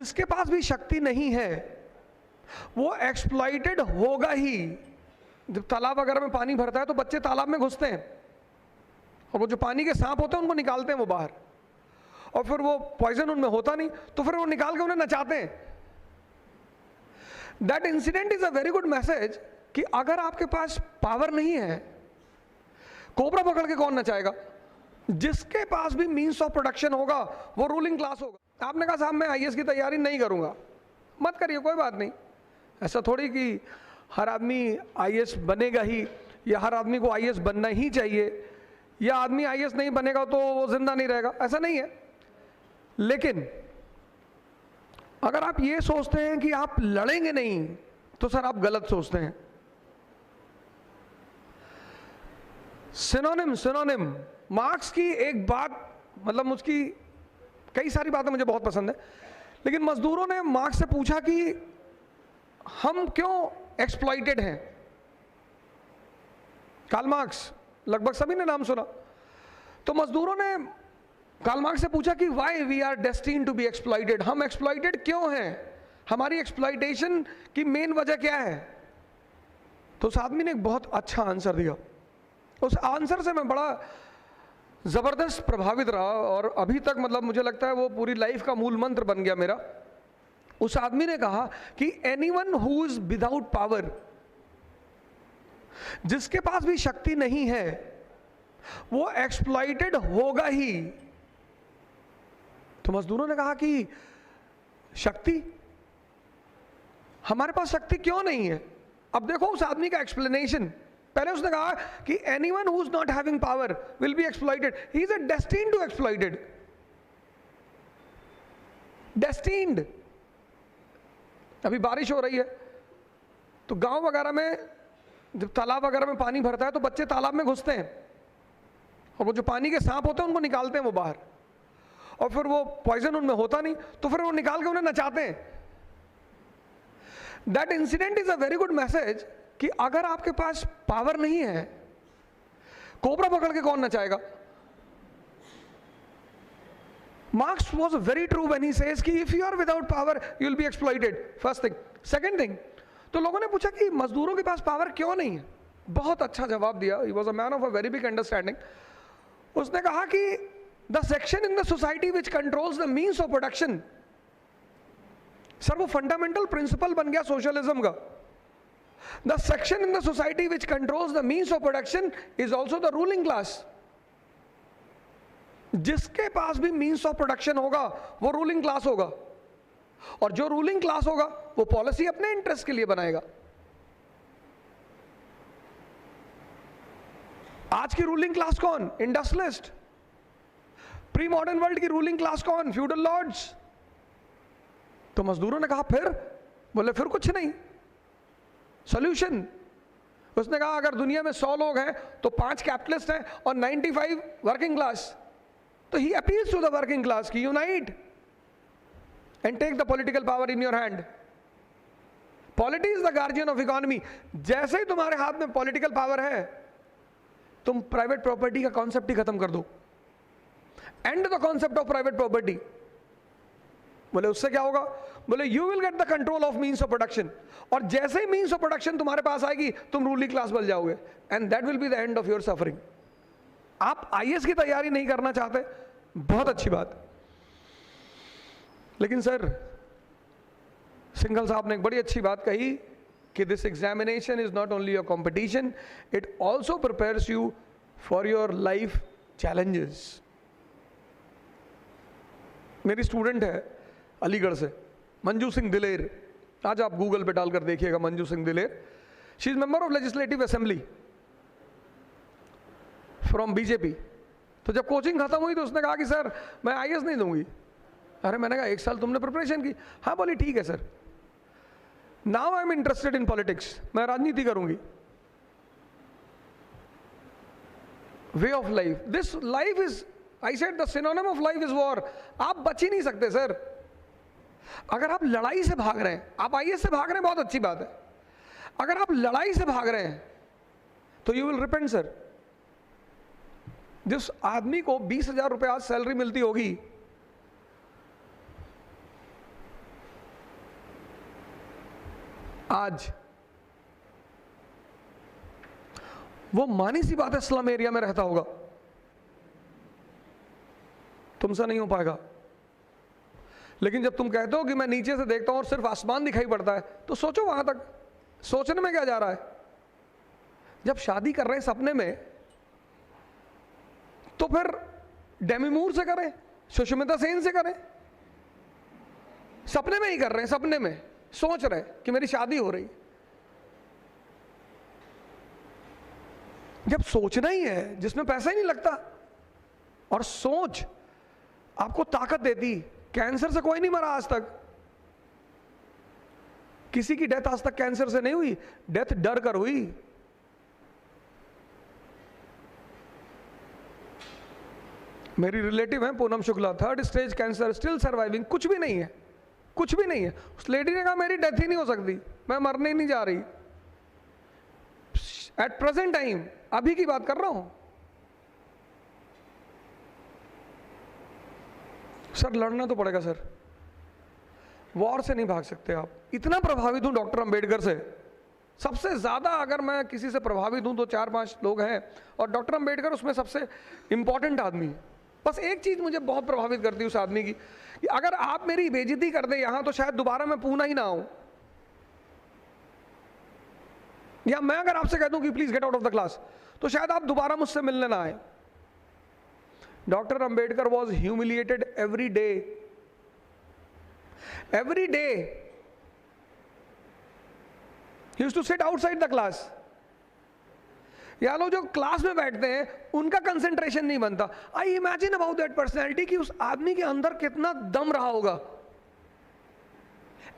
जिसके पास भी शक्ति नहीं है वो एक्सप्लॉइटेड होगा ही। जब तालाब वगैरह में पानी भरता है तो बच्चे तालाब में घुसते हैं और वो जो पानी के सांप होते हैं उनको निकालते हैं वो बाहर, और फिर वो पॉइजन उनमें होता नहीं तो फिर वो निकाल के उन्हें नचाते हैं। That incident is a very good message कि अगर आपके पास पावर नहीं है, कोबरा पकड़ के कौन नचाएगा? जिसके पास भी मीन्स ऑफ प्रोडक्शन होगा वो रूलिंग क्लास होगा। आपने कहा साहब मैं आईएएस की तैयारी नहीं करूंगा, मत करिए, कोई बात नहीं। ऐसा थोड़ी कि हर आदमी आईएएस बनेगा ही, या हर आदमी को आईएएस बनना ही चाहिए, या आदमी आईएएस नहीं बनेगा तो वो जिंदा नहीं रहेगा, ऐसा नहीं है। लेकिन अगर आप ये सोचते हैं कि आप लड़ेंगे नहीं तो सर आप गलत सोचते हैं। सिनोनिम मार्क्स की एक बात, मतलब उसकी कई सारी बातें मुझे बहुत पसंद है, लेकिन मजदूरों ने मार्क्स से पूछा कि हम क्यों एक्सप्लॉइटेड हैं। कार्ल मार्क्स, लगभग सभी ने नाम सुना। तो मजदूरों ने कार्ल मार्क्स से पूछा कि why we are destined to be exploited, हम एक्सप्लॉइटेड क्यों हैं, हमारी एक्सप्लॉइटेशन की मेन वजह क्या है। तो उस आदमी ने एक बहुत अच्छा आंसर दिया। उस आंसर से मैं बड़ा ज़बरदस्त प्रभावित रहा और अभी तक मतलब मुझे लगता है वो पूरी लाइफ का मूल मंत्र बन गया मेरा। उस आदमी ने कहा कि anyone who is without power, जिसके पास भी शक्ति नहीं है वो एक्सप्लॉइटेड होगा ही। तो मजदूरों ने कहा कि शक्ति, हमारे पास शक्ति क्यों नहीं है? अब देखो उस आदमी का एक्सप्लेनेशन। पहले उसने कहा कि anyone who is not having power will be exploited, he is destined to exploited. Destined. अभी बारिश हो रही है तो गांव वगैरह में जब तालाब वगैरह में पानी भरता है तो बच्चे तालाब में घुसते हैं और वो जो पानी के सांप होते हैं उनको निकालते हैं वो बाहर, और फिर वो पॉइजन उनमें होता नहीं तो फिर वो निकाल के उन्हें नचाते हैं। That incident is a very good message कि अगर आपके पास पावर नहीं है, कोबरा पकड़ के कौन नचाएगा? Marx was very true when he says कि if you are without power you will be exploited, first thing. Second thing, तो लोगों ने पूछा कि मजदूरों के पास पावर क्यों नहीं है? बहुत अच्छा जवाब दिया। He was a man of a very big understanding. उसने कहा कि the section in the society which controls the means of production, sir वो फंडामेंटल प्रिंसिपल बन गया सोशलिज्म का। The section in the society which controls the means of production is also the ruling class. जिसके पास भी means of production होगा वो ruling class होगा, और जो रूलिंग क्लास होगा वो पॉलिसी अपने इंटरेस्ट के लिए बनाएगा। आज की रूलिंग क्लास कौन? इंडस्ट्रियलिस्ट। प्री मॉडर्न वर्ल्ड की रूलिंग क्लास कौन? Feudal lords. तो मजदूरों ने कहा फिर, बोले फिर कुछ नहीं, सॉल्यूशन। उसने कहा अगर दुनिया में 100 लोग हैं तो 5 कैपिटलिस्ट हैं और 95 वर्किंग क्लास। तो he appeals to the working class कि unite and take the political power in your hand. Polity is the guardian of economy. जैसे ही तुम्हारे हाथ में पॉलिटिकल पावर है तुम प्राइवेट प्रॉपर्टी का कॉन्सेप्ट ही खत्म कर दो, and the concept of private property. बोले उससे क्या होगा? बोले you will get the control of means of production, और जैसे ही मीन्स ऑफ प्रोडक्शन तुम्हारे पास आएगी तुम रूलिंग क्लास बन जाओगे, and that will be the end of your suffering. आप आईएएस की तैयारी नहीं करना चाहते, बहुत अच्छी बात, लेकिन सर सिंघल साहब ने एक बड़ी अच्छी बात कही कि this examination is not only your competition, it also prepares you for your life challenges. मेरी स्टूडेंट है अलीगढ़ से, मंजू सिंह दिलेर, आज आप गूगल पे डालकर देखिएगा मंजू सिंह दिलेर। She is member of legislative assembly from BJP. तो जब कोचिंग खत्म हुई तो उसने कहा कि सर मैं आईएएस नहीं दूंगी। अरे मैंने कहा 1 साल तुमने प्रिपरेशन की? हाँ, बोली ठीक है sir, now I am interested in politics, मैं राजनीति करूंगी। Way of life, this life is, I said the synonym of life is war. आप बच ही नहीं सकते सर। अगर आप लड़ाई से भाग रहे हैं, आप आईएएस से भाग रहे हैं, बहुत अच्छी बात है। अगर आप लड़ाई से भाग रहे हैं तो यू विल रिपेंट सर। जिस आदमी को 20,000 रुपये आज सैलरी मिलती होगी आज वो मानी सी बात है, स्लम एरिया में रहता होगा, तुमसे नहीं हो पाएगा। लेकिन जब तुम कहते हो कि मैं नीचे से देखता हूं और सिर्फ आसमान दिखाई पड़ता है, तो सोचो वहां तक, सोचने में क्या जा रहा है। जब शादी कर रहे हैं सपने में, तो फिर डेमी मूर से करें, सुष्मिता सेन से करें। सपने में ही कर रहे हैं, सपने में सोच रहे कि मेरी शादी हो रही। जब सोचना ही है जिसमें पैसा ही नहीं लगता, और सोच आपको ताकत देती। कैंसर से कोई नहीं मरा आज तक, किसी की डेथ आज तक कैंसर से नहीं हुई, डेथ डर कर हुई। मेरी रिलेटिव है Poonam Shukla, 3rd stage cancer, still surviving, कुछ भी नहीं है, कुछ भी नहीं है। उस लेडी ने कहा मेरी डेथ ही नहीं हो सकती, मैं मरने ही नहीं जा रही। एट प्रेजेंट टाइम, अभी की बात कर रहा हूं। सर लड़ना तो पड़ेगा सर, वॉर से नहीं भाग सकते आप। इतना प्रभावित हूं डॉक्टर अंबेडकर से, सबसे ज्यादा अगर मैं किसी से प्रभावित हूं तो 4-5 लोग हैं, और डॉक्टर अंबेडकर उसमें सबसे इंपॉर्टेंट आदमी है। बस एक चीज मुझे बहुत प्रभावित करती है उस आदमी की, कि अगर आप मेरी बेइज्जती कर दे यहां, तो शायद दोबारा मैं पूना ही ना आऊं। या मैं अगर आपसे कह दूं कि please get out of the class, तो शायद आप दोबारा मुझसे मिलने ना आए। Doctor Ambedkar was humiliated every day, every day. He used to sit outside the class. या लोग जो क्लास में बैठते हैं उनका कंसेंट्रेशन नहीं बनता। I imagine about that personality, कि उस आदमी के अंदर कितना दम रहा होगा।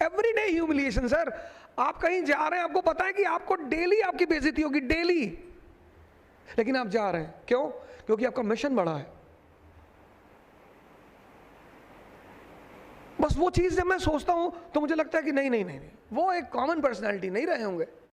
Every day humiliation. सर आप कहीं जा रहे हैं, आपको पता है कि आपको डेली आपकी बेइज्जती होगी, डेली, लेकिन आप जा रहे हैं। क्यों? क्योंकि आपका मिशन बड़ा है। बस वो चीज जब मैं सोचता हूं तो मुझे लगता है कि नहीं नहीं नहीं, वो एक कॉमन पर्सनैलिटी नहीं रहे होंगे।